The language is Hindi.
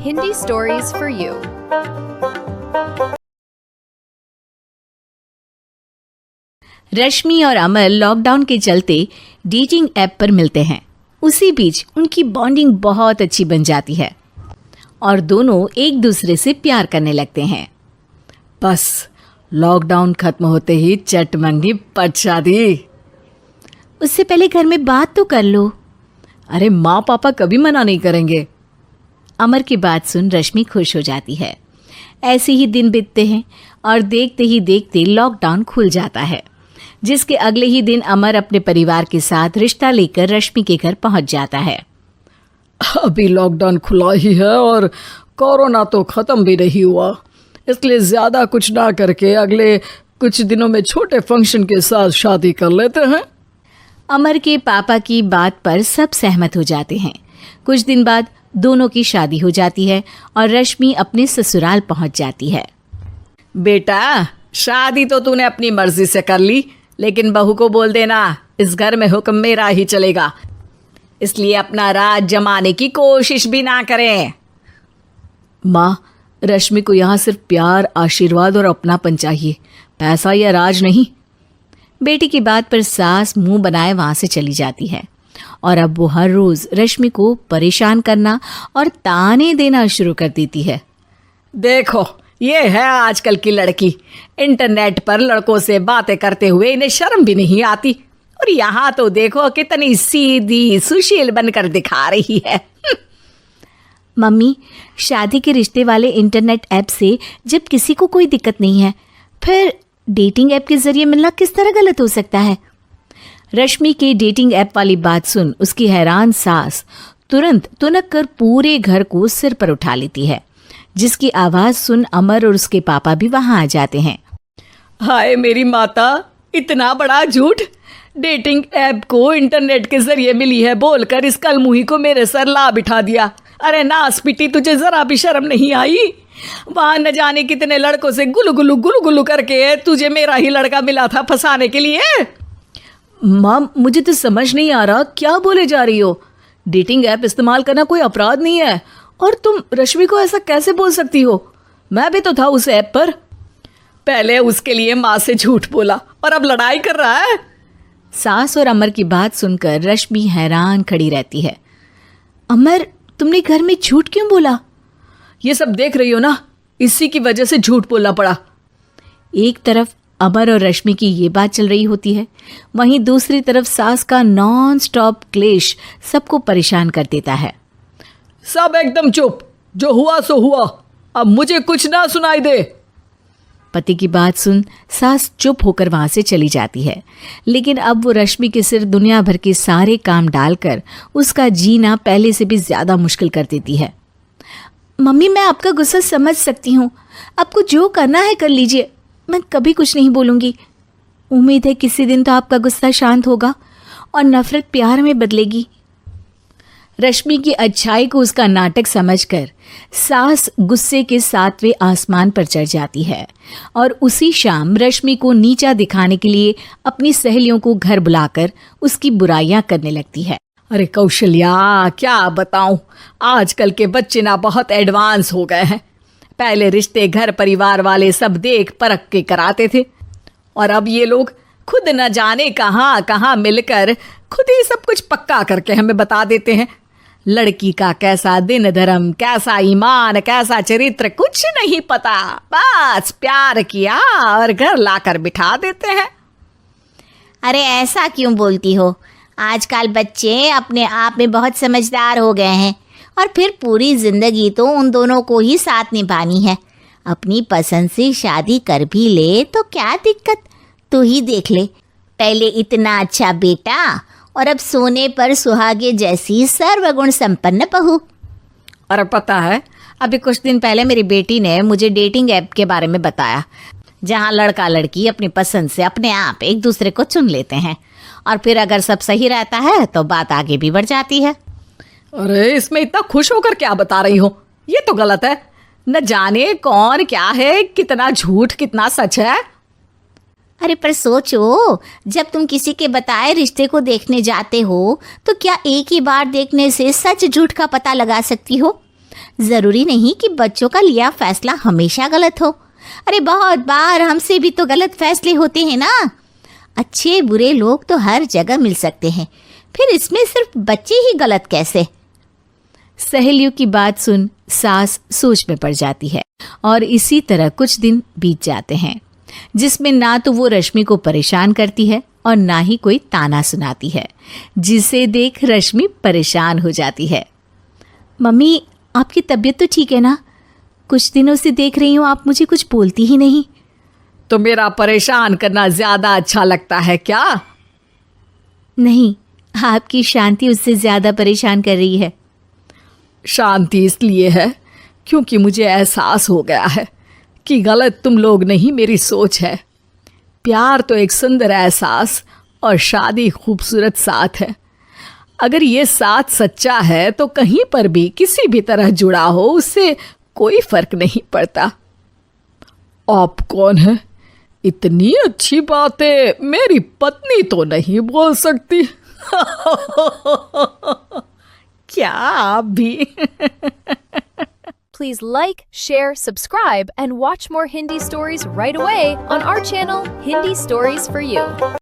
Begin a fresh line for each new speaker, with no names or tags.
Hindi Stories for You.
रश्मि और अमर लॉकडाउन के चलते डेटिंग ऐप पर मिलते हैं। उसी बीच उनकी बॉन्डिंग बहुत अच्छी बन जाती है और दोनों एक दूसरे से प्यार करने लगते हैं। बस लॉकडाउन खत्म होते ही चट मंगनी पट शादी। उससे पहले घर में बात तो कर लो। अरे माँ पापा कभी मना नहीं करेंगे। अमर की बात सुन रश्मि खुश हो जाती है। ऐसे ही दिन बीतते हैं और देखते ही देखते लॉकडाउन खुल जाता है, जिसके अगले ही दिन अमर अपने परिवार के साथ रिश्ता लेकर रश्मि के घर पहुंच जाता है।
अभी लॉकडाउन खुला ही है और कोरोना तो ख़त्म भी नहीं हुआ, इसलिए ज़्यादा कुछ ना करके अगले कुछ दिनों में छोटे फंक्शन के साथ शादी कर लेते हैं।
अमर के पापा की बात पर सब सहमत हो जाते हैं। कुछ दिन बाद दोनों की शादी हो जाती है और रश्मि अपने ससुराल पहुंच जाती है।
बेटा, शादी तो तूने अपनी मर्जी से कर ली, लेकिन बहू को बोल देना इस घर में हुक्म मेरा ही चलेगा, इसलिए अपना राज जमाने की कोशिश भी ना करें।
माँ, रश्मि को यहाँ सिर्फ प्यार, आशीर्वाद और अपनापन चाहिए, पैसा या राज नहीं। बेटी की बात पर सास मुंह बनाए वहां से चली जाती है और अब वो हर रोज रश्मि को परेशान करना और ताने देना शुरू कर देती है।
देखो, ये है आजकल की लड़की, इंटरनेट पर लड़कों से बातें करते हुए इन्हें शर्म भी नहीं आती, और यहाँ तो देखो कितनी सीधी सुशील बनकर दिखा रही है।
मम्मी, शादी के रिश्ते वाले इंटरनेट ऐप से जब किसी को कोई दिक्कत नहीं है, फिर डेटिंग ऐप के जरिए मिलना किस तरह गलत हो सकता है? रश्मि के डेटिंग ऐप वाली बात सुन उसकी हैरान सास तुरंत तुनक कर पूरे घर को सिर पर उठा लेती है, जिसकी आवाज सुन अमर और उसके पापा भी वहां आ जाते हैं।
हाय मेरी माता, इतना बड़ा झूठ! डेटिंग ऐप को इंटरनेट के जरिए मिली है बोलकर इस कलमुही को मेरे सर ला बिठा दिया। अरे नास पिटी, तुझे जरा भी शर्म नहीं आई? वहां न जाने कितने लड़कों से गुलू गुलू करके तुझे मेरा ही लड़का मिला था फंसाने के लिए।
माँ, मुझे तो समझ नहीं आ रहा क्या बोले जा रही हो। डेटिंग ऐप इस्तेमाल करना कोई अपराध नहीं है, और तुम रश्मि को ऐसा कैसे बोल सकती हो? मैं भी तो था उस ऐप पर।
पहले उसके लिए माँ से झूठ बोला और अब लड़ाई कर रहा है।
सास और अमर की बात सुनकर रश्मि हैरान खड़ी रहती है। अमर, तुमने घर में झूठ क्यों बोला?
ये सब देख रही हो ना, इसी की वजह से झूठ बोलना पड़ा।
एक तरफ अमर और रश्मि की ये बात चल रही होती है, वहीं दूसरी तरफ सास का नॉन स्टॉप क्लेश सबको परेशान कर देता है।
सब एकदम चुप, जो हुआ सो हुआ, अब मुझे कुछ ना सुनाई दे।
पति की बात सुन सास चुप होकर वहां से चली जाती है, लेकिन अब वो रश्मि के सिर दुनिया भर के सारे काम डालकर उसका जीना पहले से भी ज्यादा मुश्किल कर देती है। मम्मी, मैं आपका गुस्सा समझ सकती हूँ, आपको जो करना है कर लीजिए, मैं कभी कुछ नहीं बोलूँगी। उम्मीद है किसी दिन तो आपका गुस्सा शांत होगा और नफरत प्यार में बदलेगी। रश्मि की अच्छाई को उसका नाटक समझकर सास गुस्से के 7वें आसमान पर चढ़ जाती है और उसी शाम रश्मि को नीचा दिखाने के लिए अपनी सहेलियों को घर बुलाकर उसकी बुराइयां करने लगती है।
अरे कौशल्या, क्या बताऊं, आजकल के बच्चे ना बहुत एडवांस हो गए हैं। पहले रिश्ते घर परिवार वाले सब देख परख के कराते थे, और अब ये लोग खुद न जाने कहाँ कहाँ मिलकर खुद ही सब कुछ पक्का करके हमें बता देते हैं। लड़की का कैसा दिन धर्म, कैसा ईमान, कैसा चरित्र कुछ नहीं पता, बस प्यार किया और घर लाकर बिठा देते हैं।
अरे ऐसा क्यों बोलती हो? आजकल बच्चे अपने आप में बहुत समझदार हो गए हैं, और फिर पूरी जिंदगी तो उन दोनों को ही साथ निभानी है। अपनी पसंद से शादी कर भी ले तो क्या दिक्कत? तू ही देख ले, पहले इतना अच्छा बेटा और अब सोने पर सुहागे जैसी सर्वगुण संपन्न बहू।
और पता है,
अभी कुछ दिन पहले मेरी बेटी ने मुझे डेटिंग ऐप के बारे में बताया, जहाँ लड़का लड़की अपनी पसंद से अपने आप एक दूसरे को चुन लेते हैं, और फिर अगर सब सही रहता है तो बात आगे भी बढ़ जाती है।
अरे इसमें इतना खुश होकर क्या बता रही हो? ये तो गलत है। न जाने कौन क्या है, कितना झूठ कितना सच है।
अरे पर सोचो, जब तुम किसी के बताए रिश्ते को देखने जाते हो तो क्या एक ही बार देखने से सच झूठ का पता लगा सकती हो? जरूरी नहीं कि बच्चों का लिया फैसला हमेशा गलत हो। अरे बहुत बार हमसे भी तो गलत फैसले होते हैं ना। अच्छे बुरे लोग तो हर जगह मिल सकते हैं, फिर इसमें सिर्फ बच्चे ही गलत कैसे?
सहेलियों की बात सुन सास सोच में पड़ जाती है और इसी तरह कुछ दिन बीत जाते हैं जिसमें ना तो वो रश्मि को परेशान करती है और ना ही कोई ताना सुनाती है, जिसे देख रश्मि परेशान हो जाती है। मम्मी, आपकी तबीयत तो ठीक है ना? कुछ दिनों से देख रही हूँ आप मुझे कुछ बोलती ही नहीं।
तो मेरा परेशान करना ज्यादा अच्छा लगता है क्या?
नहीं, आपकी शांति उससे ज्यादा परेशान कर रही है।
शांति इसलिए है क्योंकि मुझे एहसास हो गया है कि गलत तुम लोग नहीं, मेरी सोच है। प्यार तो एक सुंदर एहसास और शादी खूबसूरत साथ है। अगर ये साथ सच्चा है तो कहीं पर भी किसी भी तरह जुड़ा हो उससे कोई फर्क नहीं पड़ता। आप कौन है? इतनी अच्छी बातें मेरी पत्नी तो नहीं बोल सकती। क्या आप भी?
Please like, share, subscribe, and watch more Hindi stories right away on our channel, Hindi Stories for You.